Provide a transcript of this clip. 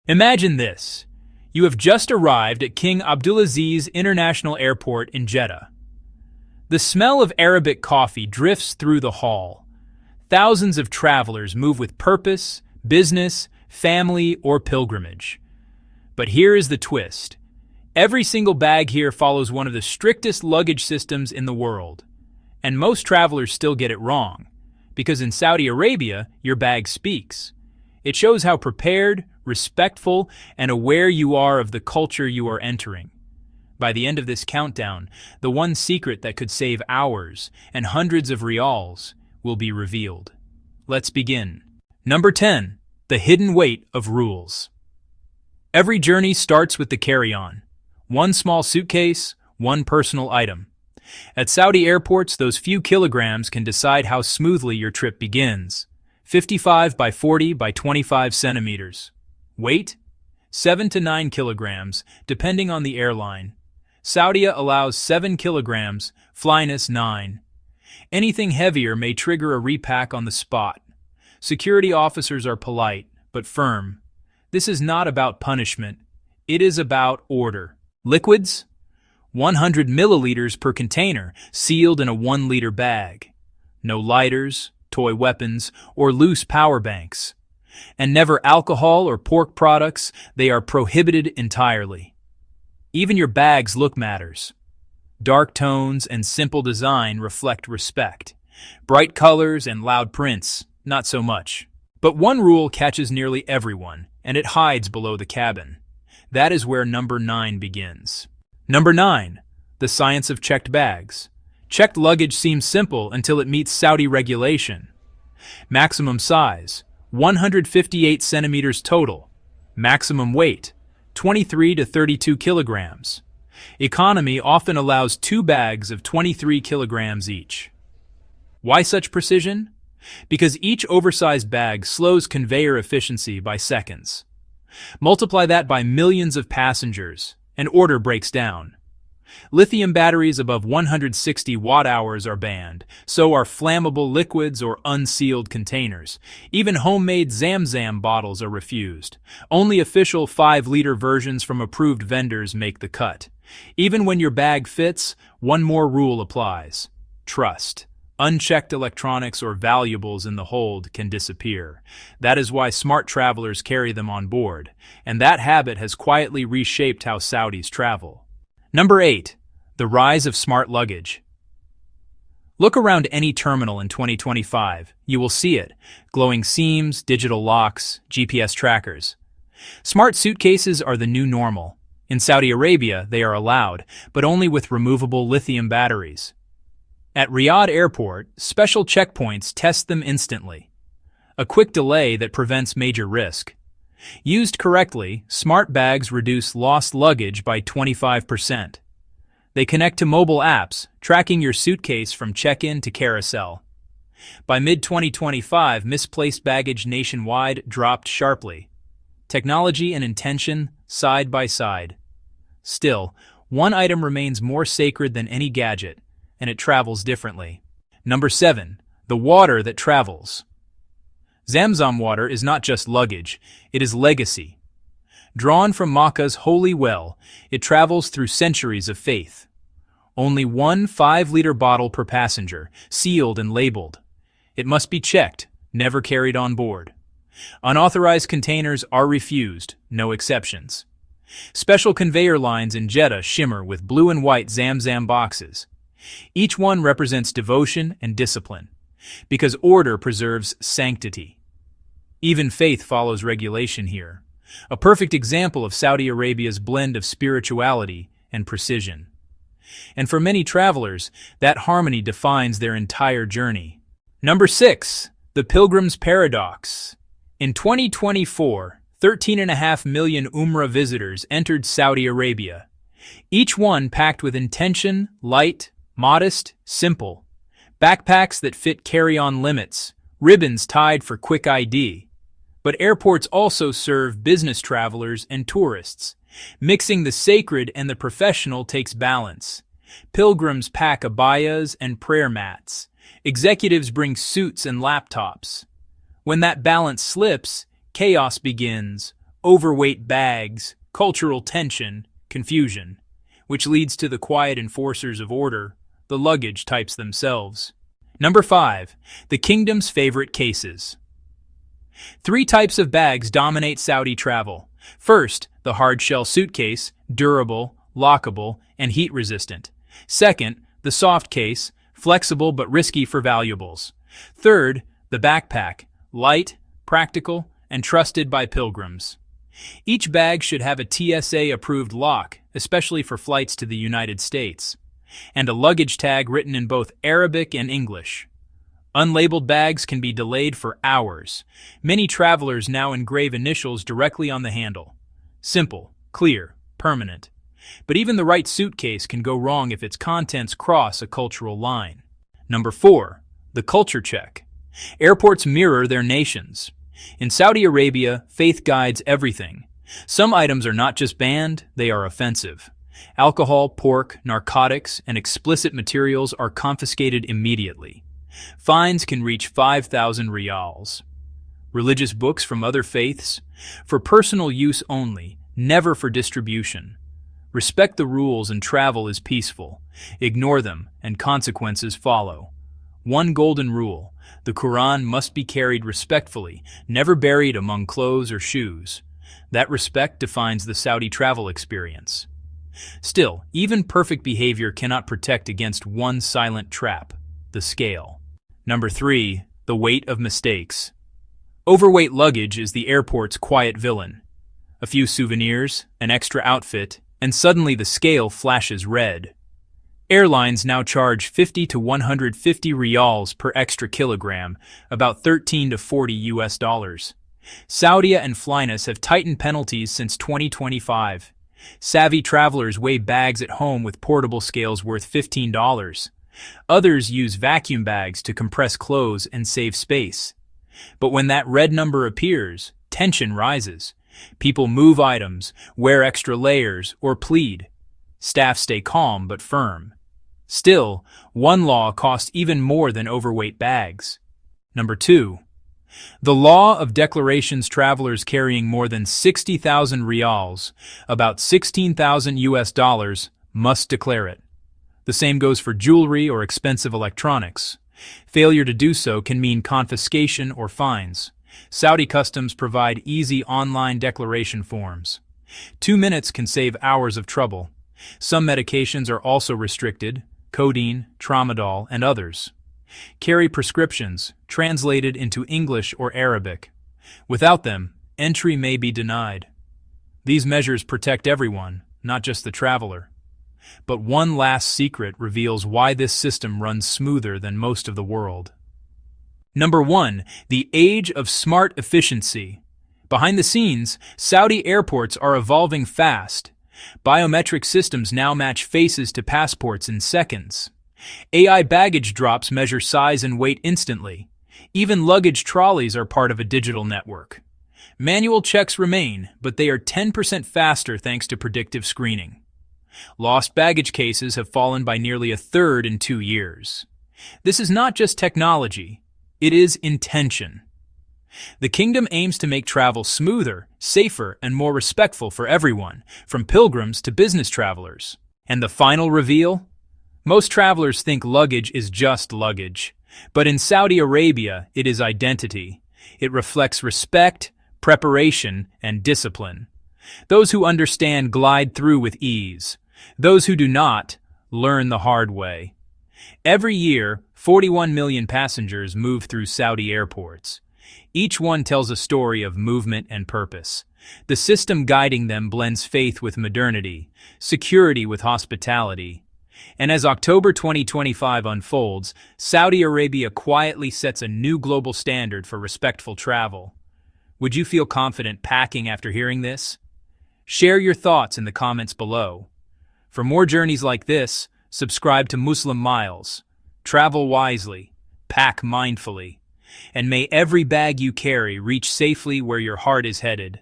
Imagine this. You have just arrived at King Abdulaziz International Airport in Jeddah. The smell of Arabic coffee drifts through the hall. Thousands of travelers move with purpose, business, family, or pilgrimage. But here is the twist. Every single bag here follows one of the strictest luggage systems in the world. And most travelers still get it wrong, because in Saudi Arabia, your bag speaks. It shows how prepared, respectful, and aware you are of the culture you are entering. By the end of this countdown, the one secret that could save hours and hundreds of riyals will be revealed. Let's begin. Number 10. The hidden weight of rules. Every journey starts with the carry-on. One small suitcase, one personal item. At Saudi airports, those few kilograms can decide how smoothly your trip begins. 55 by 40 by 25 centimeters. Weight? 7 to 9 kilograms, depending on the airline. Saudia allows 7 kilograms, Flynas 9. Anything heavier may trigger a repack on the spot. Security officers are polite, but firm. This is not about punishment. It is about order. Liquids? 100 milliliters per container, sealed in a 1-liter bag. No lighters, toy weapons, or loose power banks. And never alcohol or pork products, they are prohibited entirely. Even your bag's look matters. Dark tones and simple design reflect respect. Bright colors and loud prints, not so much. But one rule catches nearly everyone, and it hides below the cabin. That is where number 9 begins. Number 9. The science of checked bags. Checked luggage seems simple until it meets Saudi regulation. Maximum size, 158 centimeters total. Maximum weight, 23 to 32 kilograms. Economy often allows 2 bags of 23 kilograms each. Why such precision? Because each oversized bag slows conveyor efficiency by seconds. Multiply that by millions of passengers, and order breaks down. Lithium batteries above 160 watt-hours are banned, so are flammable liquids or unsealed containers. Even homemade Zamzam bottles are refused. Only official 5-liter versions from approved vendors make the cut. Even when your bag fits, one more rule applies. Trust. Unchecked electronics or valuables in the hold can disappear. That is why smart travelers carry them on board, and that habit has quietly reshaped how Saudis travel. Number 8. The rise of smart luggage. Look around any terminal in 2025. You will see it. Glowing seams, digital locks, GPS trackers. Smart suitcases are the new normal. In Saudi Arabia, they are allowed, but only with removable lithium batteries. At Riyadh Airport, special checkpoints test them instantly. A quick delay that prevents major risk. Used correctly, smart bags reduce lost luggage by 25%. They connect to mobile apps, tracking your suitcase from check-in to carousel. By mid-2025, misplaced baggage nationwide dropped sharply. Technology and intention side by side. Still, one item remains more sacred than any gadget, and it travels differently. Number 7. The water that travels. Zamzam water is not just luggage, it is legacy. Drawn from Makkah's holy well, it travels through centuries of faith. Only one 5-liter bottle per passenger, sealed and labeled. It must be checked, never carried on board. Unauthorized containers are refused, no exceptions. Special conveyor lines in Jeddah shimmer with blue and white Zamzam boxes. Each one represents devotion and discipline, because order preserves sanctity. Even faith follows regulation here, a perfect example of Saudi Arabia's blend of spirituality and precision. And for many travelers, that harmony defines their entire journey. Number 6. The Pilgrim's Paradox. In 2024, 13.5 million Umrah visitors entered Saudi Arabia, each one packed with intention, light, modest, simple. Backpacks that fit carry-on limits, ribbons tied for quick ID. But airports also serve business travelers and tourists. Mixing the sacred and the professional takes balance. Pilgrims pack abayas and prayer mats. Executives bring suits and laptops. When that balance slips, chaos begins. overweight bags, cultural tension, confusion, which leads to the quiet enforcers of order, the luggage types themselves. Number 5. The kingdom's favorite cases. 3 types of bags dominate Saudi travel. First, the hard-shell suitcase, durable, lockable, and heat-resistant. Second, the soft case, flexible but risky for valuables. Third, the backpack, light, practical, and trusted by pilgrims. Each bag should have a TSA-approved lock, especially for flights to the United States, and a luggage tag written in both Arabic and English. Unlabeled bags can be delayed for hours. Many travelers now engrave initials directly on the handle. Simple, clear, permanent. But even the right suitcase can go wrong if its contents cross a cultural line. Number 4. The culture check. Airports mirror their nations. In Saudi Arabia, faith guides everything. Some items are not just banned, they are offensive. Alcohol, pork, narcotics, and explicit materials are confiscated immediately. Fines can reach 5,000 riyals. Religious books from other faiths? For personal use only, never for distribution. Respect the rules and travel is peaceful. Ignore them, and consequences follow. One golden rule: the Quran must be carried respectfully, never buried among clothes or shoes. That respect defines the Saudi travel experience. Still, even perfect behavior cannot protect against one silent trap: the scale. Number 3. The weight of mistakes. Overweight luggage is the airport's quiet villain. A few souvenirs, an extra outfit, and suddenly the scale flashes red. Airlines now charge 50 to 150 riyals per extra kilogram, about 13 to 40 US dollars. Saudia and Flynas have tightened penalties since 2025. Savvy travelers weigh bags at home with portable scales worth $15. Others use vacuum bags to compress clothes and save space. But when that red number appears, tension rises. People move items, wear extra layers, or plead. Staff stay calm but firm. Still, one law costs even more than overweight bags. Number 2. The law of declarations. Travelers carrying more than 60,000 riyals, about 16,000 US dollars, must declare it. The same goes for jewelry or expensive electronics. Failure to do so can mean confiscation or fines. Saudi customs provide easy online declaration forms. 2 minutes can save hours of trouble. Some medications are also restricted: codeine, tramadol, and others. Carry prescriptions, translated into English or Arabic. Without them, entry may be denied. These measures protect everyone, not just the traveler. But one last secret reveals why this system runs smoother than most of the world. Number 1. The age of smart efficiency. Behind the scenes, Saudi airports are evolving fast. Biometric systems now match faces to passports in seconds. AI baggage drops measure size and weight instantly. Even luggage trolleys are part of a digital network. Manual checks remain, but they are 10% faster thanks to predictive screening. Lost baggage cases have fallen by nearly a third in 2 years. This is not just technology, it is intention. The kingdom aims to make travel smoother, safer, and more respectful for everyone, from pilgrims to business travelers. And the final reveal? Most travelers think luggage is just luggage. But in Saudi Arabia, it is identity. It reflects respect, preparation, and discipline. Those who understand glide through with ease. Those who do not learn the hard way. Every year, 41 million passengers move through Saudi airports. Each one tells a story of movement and purpose. The system guiding them blends faith with modernity, security with hospitality. And as October 2025 unfolds, Saudi Arabia quietly sets a new global standard for respectful travel. Would you feel confident packing after hearing this? Share your thoughts in the comments below. For more journeys like this, subscribe to Muslim Miles. Travel wisely, pack mindfully, and may every bag you carry reach safely where your heart is headed.